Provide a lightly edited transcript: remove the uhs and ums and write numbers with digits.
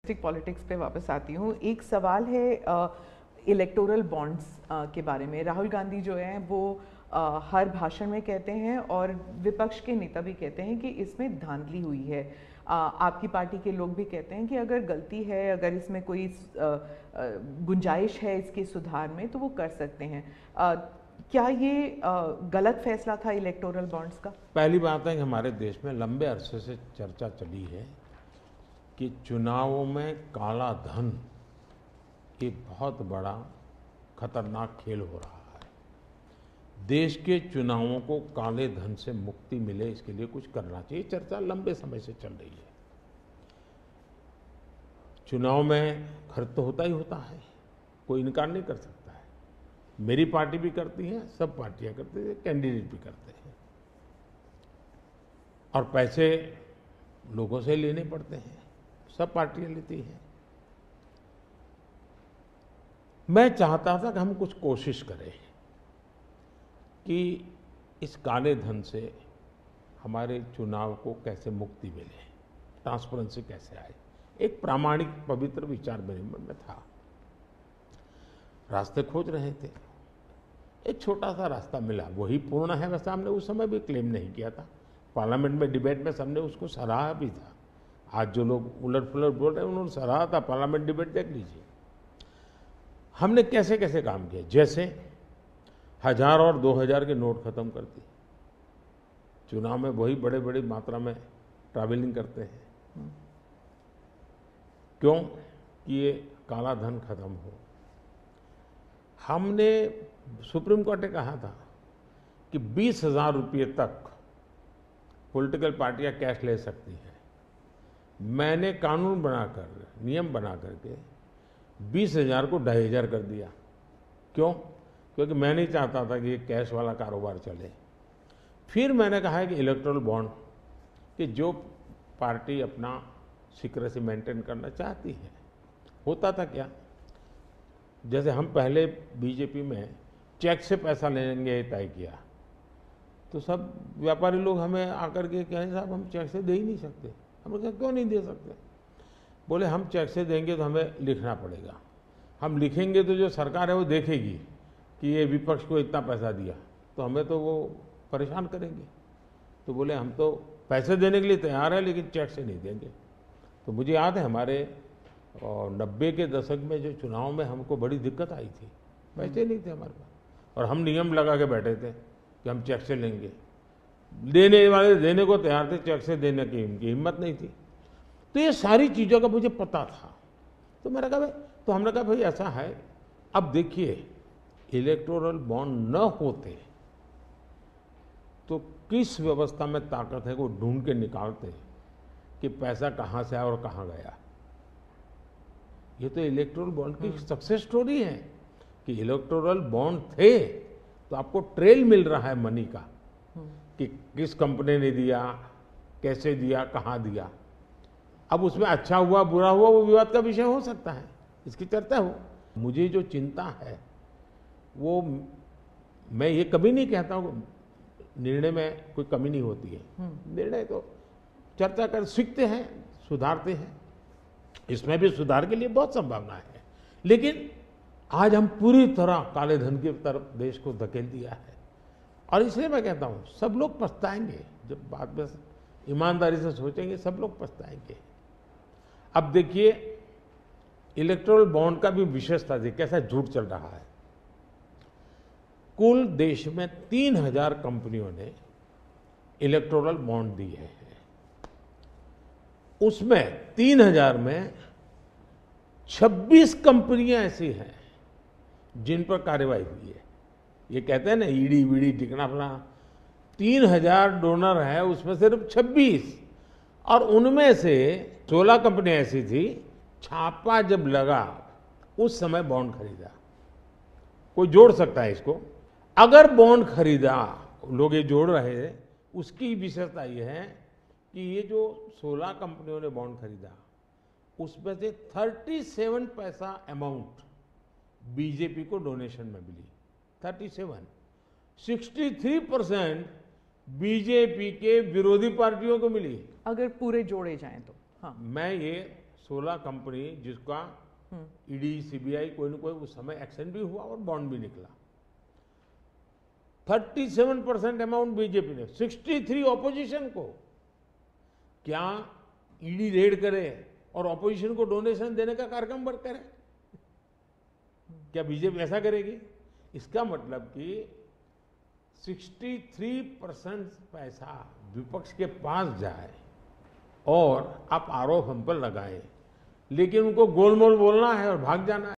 Politics पे वापस आती हूँ। एक सवाल है इलेक्टोरल बॉन्ड्स के बारे में। राहुल गांधी जो हैं वो हर भाषण में कहते हैं और विपक्ष के नेता भी कहते हैं कि इसमें धांधली हुई है। आपकी पार्टी के लोग भी कहते हैं कि अगर गलती है, अगर इसमें कोई गुंजाइश है इसके सुधार में तो वो कर सकते हैं। क्या ये गलत फैसला था इलेक्टोरल बॉन्ड्स का? पहली बात है कि हमारे देश में लंबे अरसे से चर्चा चली है कि चुनावों में काला धन एक बहुत बड़ा खतरनाक खेल हो रहा है। देश के चुनावों को काले धन से मुक्ति मिले, इसके लिए कुछ करना चाहिए। चर्चा लंबे समय से चल रही है। चुनाव में खर्च तो होता ही होता है, कोई इनकार नहीं कर सकता है। मेरी पार्टी भी करती है, सब पार्टियां करती है, कैंडिडेट भी करते हैं और पैसे लोगों से लेने पड़ते हैं, सब पार्टियां लेती हैं। मैं चाहता था कि हम कुछ कोशिश करें कि इस काले धन से हमारे चुनाव को कैसे मुक्ति मिले, ट्रांसपेरेंसी कैसे आए। एक प्रामाणिक पवित्र विचार मेरे मन में था। रास्ते खोज रहे थे, एक छोटा सा रास्ता मिला, वही पूर्ण है वैसा हमने उस समय भी क्लेम नहीं किया था। पार्लियामेंट में डिबेट में सबने उसको सराहा भी था। आज जो लोग उलट पुलट बोल रहे हैं उन्होंने सराहा था। पार्लियामेंट डिबेट देख लीजिए। हमने कैसे कैसे काम किया, जैसे 1000 और 2000 के नोट खत्म कर दिए। चुनाव में वही बड़े बड़ी मात्रा में ट्रैवलिंग करते हैं, क्यों कि ये काला धन खत्म हो। हमने सुप्रीम कोर्ट ने कहा था कि 20,000 रुपये तक पॉलिटिकल पार्टियां कैश ले सकती हैं। मैंने कानून बनाकर, नियम बना करके 20,000 को 2,500 कर दिया। क्यों? क्योंकि मैं नहीं चाहता था कि ये कैश वाला कारोबार चले। फिर मैंने कहा है कि इलेक्टोरल बॉन्ड, कि जो पार्टी अपना सीक्रेसी मेंटेन करना चाहती है। होता था क्या, जैसे हम पहले बीजेपी में चेक से पैसा लेंगे तय किया, तो सब व्यापारी लोग हमें आकर के कहें साहब हम चेक से दे ही नहीं सकते। हमने कहा क्यों नहीं दे सकते? बोले हम चेक से देंगे तो हमें लिखना पड़ेगा, हम लिखेंगे तो जो सरकार है वो देखेगी कि ये विपक्ष को इतना पैसा दिया, तो हमें तो वो परेशान करेंगे। तो बोले हम तो पैसे देने के लिए तैयार है लेकिन चेक से नहीं देंगे। तो मुझे याद है हमारे 90 के दशक में जो चुनाव में हमको बड़ी दिक्कत आई थी, पैसे नहीं थे हमारे पास और हम नियम लगा के बैठे थे कि हम चेक से लेंगे। देने वाले देने को तैयार थे, चेक से देने की उनकी हिम्मत नहीं थी। तो ये सारी चीज़ों का मुझे पता था। तो मैंने कहा भाई, तो हमने कहा भाई ऐसा है, अब देखिए इलेक्टोरल बॉन्ड न होते तो किस व्यवस्था में ताकत है वो ढूंढ के निकालते कि पैसा कहाँ से आया और कहाँ गया। ये तो इलेक्टोरल बॉन्ड की सक्सेस स्टोरी है कि इलेक्टोरल बॉन्ड थे तो आपको ट्रेल मिल रहा है मनी का, कि किस कंपनी ने दिया, कैसे दिया, कहाँ दिया। अब उसमें अच्छा हुआ बुरा हुआ वो विवाद का विषय हो सकता है, इसकी चर्चा हो। मुझे जो चिंता है वो, मैं ये कभी नहीं कहता हूँ निर्णय में कोई कमी नहीं होती है। निर्णय तो चर्चा कर सीखते हैं, सुधारते हैं। इसमें भी सुधार के लिए बहुत संभावना है, लेकिन आज हम पूरी तरह काले धन की तरफ देश को धकेल दिया है। और इसलिए मैं कहता हूँ सब लोग पछताएंगे, जब बाद में ईमानदारी से सोचेंगे सब लोग पछताएंगे। अब देखिए इलेक्टोरल बॉन्ड का भी विशेषता देखिए कैसा झूठ चल रहा है। कुल देश में 3,000 कंपनियों ने इलेक्टोरल बॉन्ड दिए हैं। उसमें 3,000 में 26 कंपनियां ऐसी हैं जिन पर कार्रवाई हुई है। ये कहते हैं ना ईडी वीडी टिकना फला, 3,000 डोनर है उसमें सिर्फ 26, और उनमें से 16 कंपनियां ऐसी थी छापा जब लगा उस समय बॉन्ड खरीदा। कोई जोड़ सकता है इसको? अगर बॉन्ड खरीदा, लोग ये जोड़ रहे हैं, उसकी विशेषता ये है कि ये जो 16 कंपनियों ने बॉन्ड खरीदा उसमें से 37 पैसा अमाउंट बीजेपी को डोनेशन में मिली। 63% बीजेपी के विरोधी पार्टियों को मिली। अगर पूरे जोड़े जाएं तो हाँ, मैं ये 16 कंपनी जिसका ईडी सीबीआई कोई न कोई उस समय एक्शन भी हुआ और बॉन्ड भी निकला। 37% अमाउंट बीजेपी ने, 63 ऑपोजिशन को। क्या ईडी रेड करे और ऑपोजिशन को डोनेशन देने का कार्यक्रम वर्क करे? क्या बीजेपी ऐसा करेगी? इसका मतलब कि 63% पैसा विपक्ष के पास जाए और आप आरोप हम पर लगाएं, लेकिन उनको गोलमोल बोलना है और भाग जाना है।